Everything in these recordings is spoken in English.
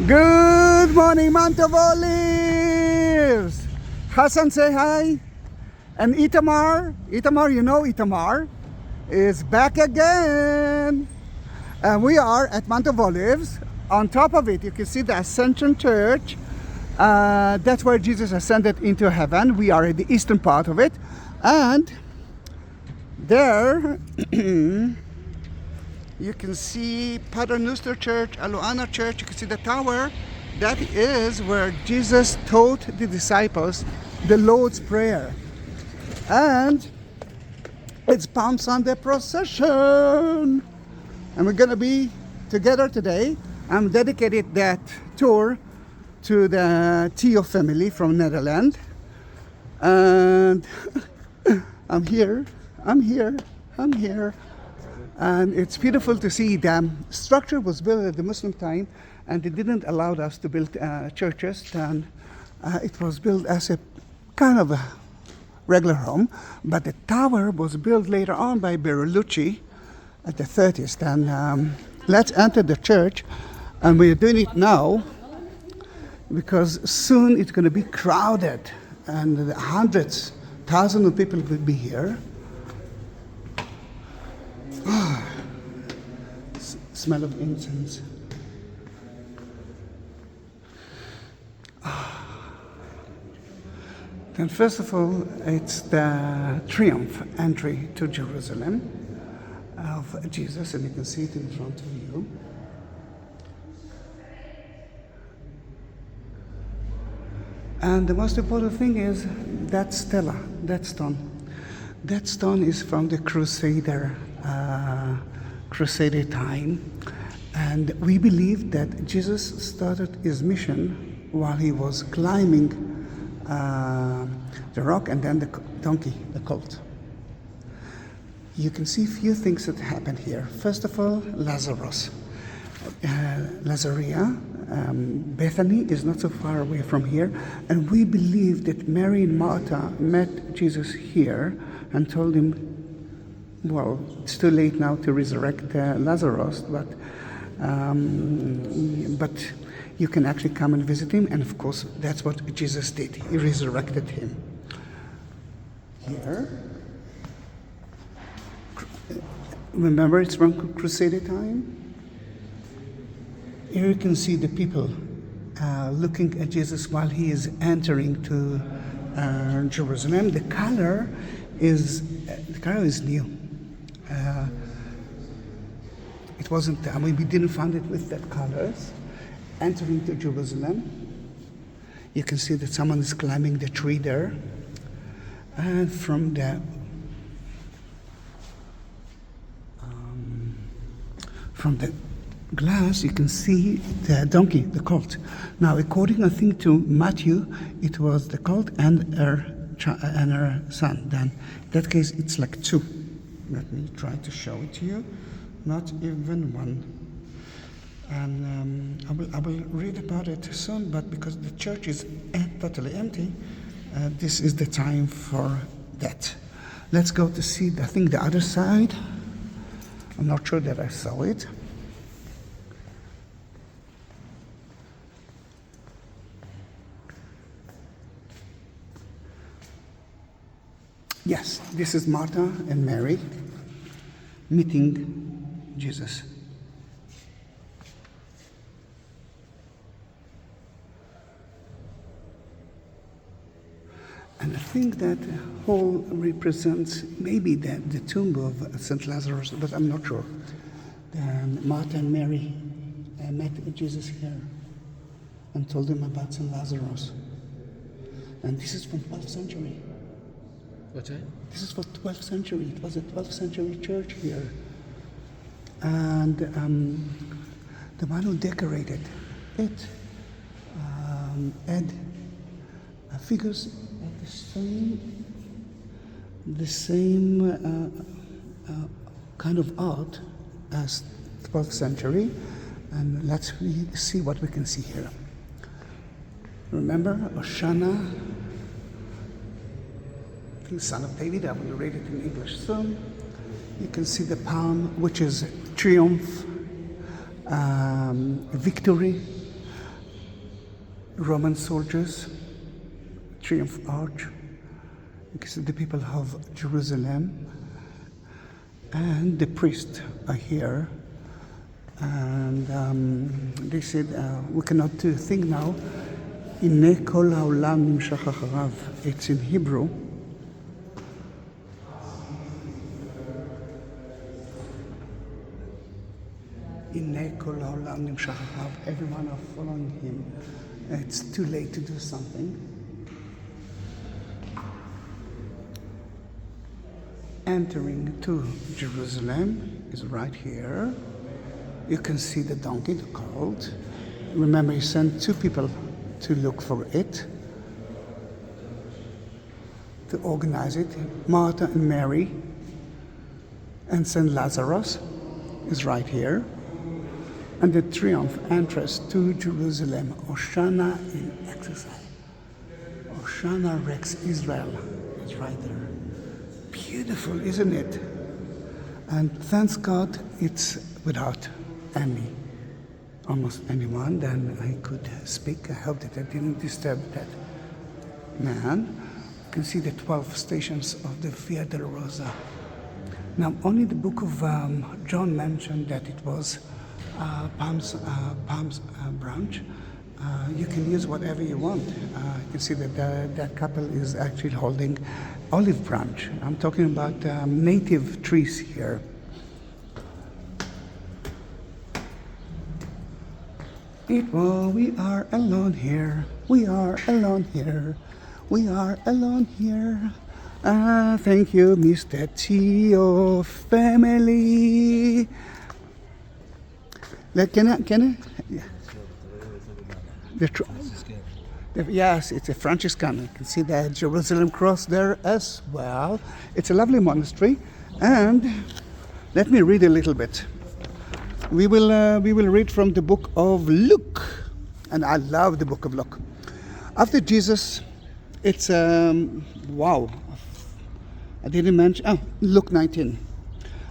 Good morning, Mount of Olives! Hassan, say hi. And Itamar, you know Itamar, is back again. And we are at Mount of Olives. On top of it, you can see the Ascension Church. That's where Jesus ascended into heaven. We are at the eastern part of it. And there, you can see Paternoster Church, Aluana Church. You can see the tower. That is where Jesus taught the disciples the Lord's Prayer. And it's Palm Sunday procession. And we're going to be together today. I'm dedicated that tour to the Theo family from Netherlands. And I'm here. And it's beautiful to see the structure was built at the Muslim time, and they didn't allow us to build churches. And it was built as a kind of a regular home, but the tower was built later on by Bertolucci at the 30s. And let's enter the church, and we're doing it now because soon it's going to be crowded, and hundreds, thousands of people will be here. Smell of incense. Then first of all, it's the triumph entry to Jerusalem of Jesus, and you can see it in front of you. And the most important thing is that stela, that stone. That stone is from the Crusader time, and we believe that Jesus started his mission while he was climbing the rock, and then the donkey, the colt. You can see a few things that happened here. First of all, Lazarus. Lazaria, Bethany is not so far away from here, and we believe that Mary and Martha met Jesus here and told him, well, it's too late now to resurrect Lazarus, but you can actually come and visit him. And of course, that's what Jesus did. He resurrected him. Here, remember, it's from Crusader time. Here you can see the people looking at Jesus while he is entering to Jerusalem. The color is new. It wasn't, we didn't find it with that colors. Entering to Jerusalem, you can see that someone is climbing the tree there. And from the glass, you can see the donkey, the colt. Now, according, I think, to Matthew, it was the colt and her son. Then, in that case, it's like two. Let me try to show it to you. Not even one. And I will read about it soon, but because the church is totally empty, this is the time for that. Let's go to see, I think, the other side. I'm not sure that I saw it. Yes, this is Martha and Mary meeting Jesus. And I think that hall represents maybe the tomb of St. Lazarus, but I'm not sure. Then Martha and Mary met Jesus here and told him about St. Lazarus. And this is from 12th century. What's that? This is for 12th century. It was a 12th century church here. And the man who decorated it had figures of the same kind of art as 12th century. And let's see what we can see here. Remember, Hosanna, Son of David. I will read it in English soon. You can see the palm, which is triumph, victory, Roman soldiers, triumph arch. You can see the people of Jerusalem, and the priests are here. And they said, we cannot think now. Inne kol haolam nimshach acharav. It's in Hebrew. Inne kol haolam nimshach acharav. Everyone are following him. It's too late to do something. Entering to Jerusalem is right here. You can see the donkey, the colt. Remember, he sent 2 people to look for it, to organize it. Martha and Mary, and St. Lazarus is right here. And the triumph entrance to Jerusalem, Hosanna in exercise. Hosanna Rex Israel is right there. Beautiful, isn't it? And thanks God it's without almost anyone, then I could speak. I hope that I didn't disturb that man. You can see the 12 stations of the Via Dolorosa. Now, only the book of John mentioned that it was Palms branch. You can use whatever you want. You can see that that couple is actually holding olive branch. I'm talking about native trees here. We are alone here. We are alone here. We are alone here. Thank you, Mr. Tio family. Can I? Yeah. Yes, it's a Franciscan. You can see the Jerusalem cross there as well. It's a lovely monastery. And let me read a little bit. We will read from the book of Luke, and I love the book of Luke. After Jesus, it's wow. I didn't mention. Luke 19.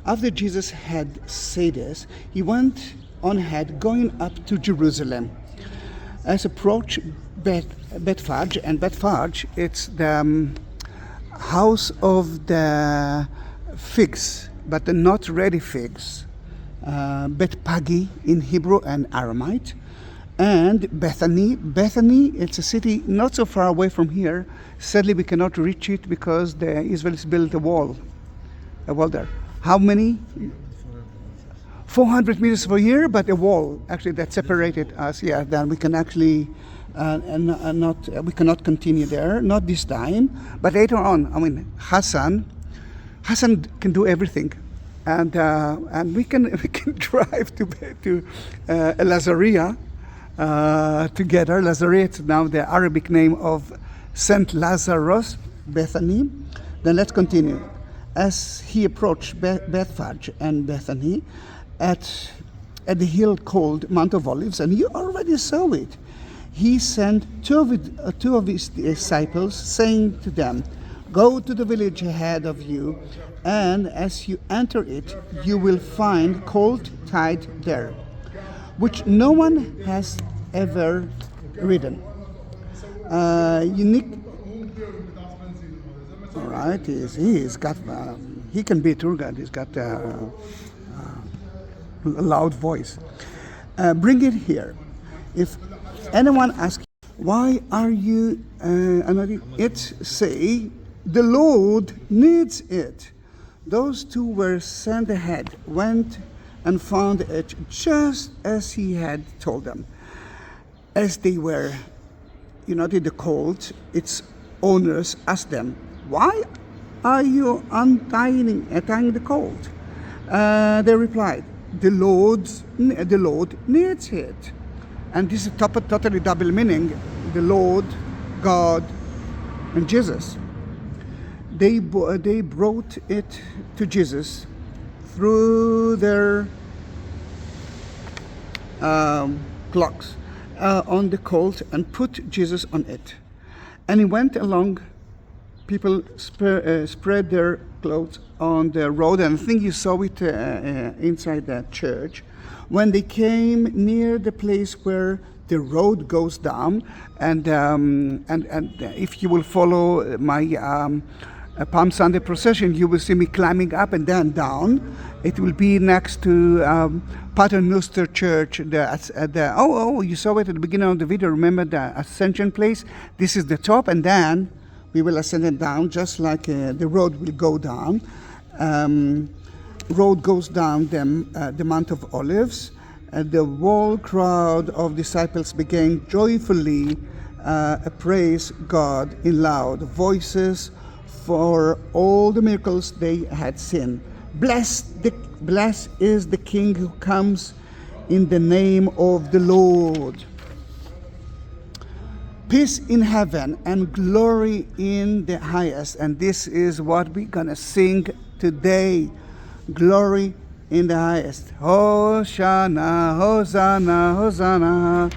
After Jesus had said this, he went on ahead, going up to Jerusalem. As approached Bethphage, and Bethphage, it's the house of the figs, but the not ready figs. Bethphage in Hebrew and Aramaic, and Bethany. Bethany, it's a city not so far away from here. Sadly, we cannot reach it because the Israelis built a wall there. How many? 400 meters per year, but a wall actually that separated us. Yeah, then we can actually we cannot continue there. Not this time, but later on. I mean, Hassan can do everything. And we can drive to Lazaria together. Lazaria is now the Arabic name of Saint Lazarus, Bethany. Then let's continue. As he approached Bethphage and Bethany at the hill called Mount of Olives, and you already saw it, he sent two of his disciples, saying to them, "Go to the village ahead of you, and as you enter it, you will find colt tied there, which no one has ever ridden." Unique. All right, he can be a tour guide. He's got a loud voice. Bring it here. If anyone asks, "Why are you?" It say, "The Lord needs it." Those 2 were sent ahead, went and found it just as he had told them. As they were united the colt, its owners asked them, "Why are you untying the colt?" They replied, The Lord needs it." And this is totally double meaning. The Lord, God, and Jesus. They brought it to Jesus through their clocks on the colt and put Jesus on it. And he went along. People spread their clothes on the road, and I think you saw it inside that church. When they came near the place where the road goes down, and if you will follow my Palm Sunday procession, you will see me climbing up and then down. It will be next to Paternoster Church. You saw it at the beginning of the video. Remember the ascension place? This is the top, and then we will ascend it down, just like the road will go down. Road goes down the Mount of Olives. The whole crowd of disciples began joyfully praise God in loud voices for all the miracles they had seen. Blessed is the King who comes in the name of the Lord. Peace in heaven and glory in the highest. And this is what we're gonna sing today. Glory in the highest. Hosanna, Hosanna, Hosanna.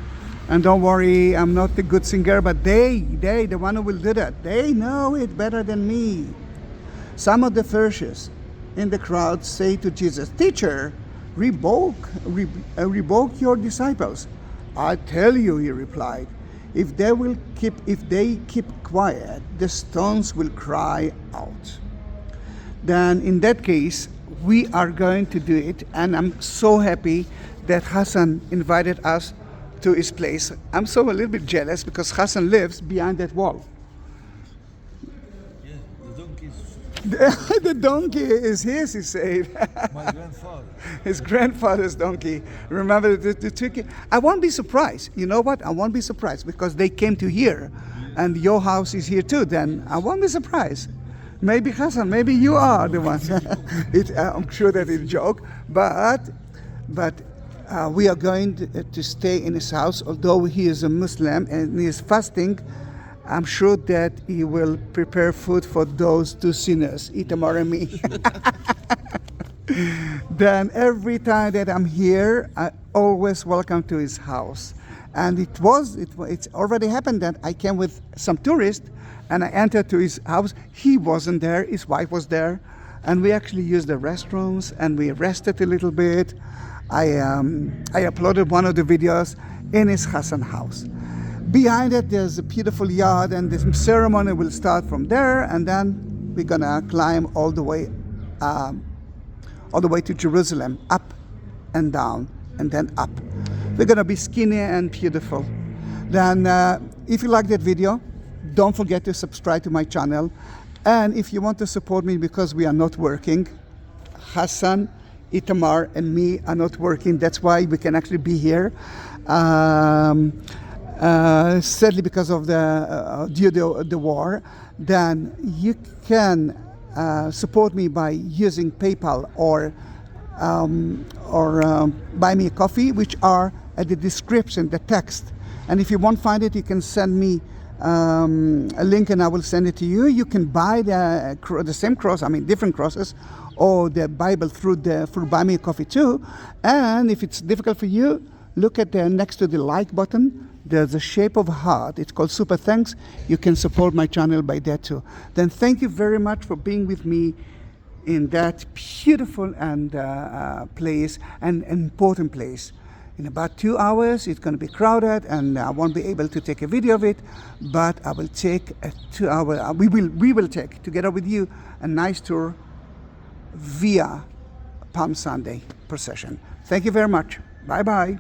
And don't worry, I'm not a good singer, but they, the one who will do that, they know it better than me. Some of the verses in the crowd say to Jesus, "Teacher, rebuke your disciples." "I tell you," he replied, if they keep quiet, the stones will cry out. Then in that case, we are going to do it, and I'm so happy that Hassan invited us to his place. I'm a little bit jealous because Hassan lives behind that wall. Yeah, the donkey The donkey is his, he said. my grandfather. His grandfather's donkey. Remember the tricky? I won't be surprised. You know what? I won't be surprised because they came to here, and your house is here too. Then I won't be surprised. Maybe Hassan, maybe you are the one. I'm sure that it's a joke, but we are going to stay in his house. Although he is a Muslim and he is fasting, I'm sure that he will prepare food for those two sinners, Itamar and me. Then every time that I'm here, I always welcome to his house. And it's already happened that I came with some tourists and I entered to his house. He wasn't there, his wife was there. And we actually used the restrooms and we rested a little bit. I uploaded one of the videos in his Hassan house. Behind it, there's a beautiful yard, and the ceremony will start from there, and then we're gonna climb all the way to Jerusalem, up and down, and then up. We're gonna be skinny and beautiful. Then, if you like that video, don't forget to subscribe to my channel. And if you want to support me because we are not working, Hassan, Itamar, and me are not working. That's why we can actually be here. Sadly, because of the war, then you can support me by using PayPal or buy me a coffee, which are at the description, the text. And if you won't find it, you can send me a link and I will send it to you. You can buy the same cross, different crosses, or the Bible through Buy Me a Coffee too. And if it's difficult for you, look at next to the like button. There's a shape of a heart. It's called Super Thanks. You can support my channel by that too. Then thank you very much for being with me in that beautiful and place and important place. In about 2 hours, it's going to be crowded, and I won't be able to take a video of it. But I will take a 2 hour. We will take together with you a nice tour via Palm Sunday procession. Thank you very much. Bye bye.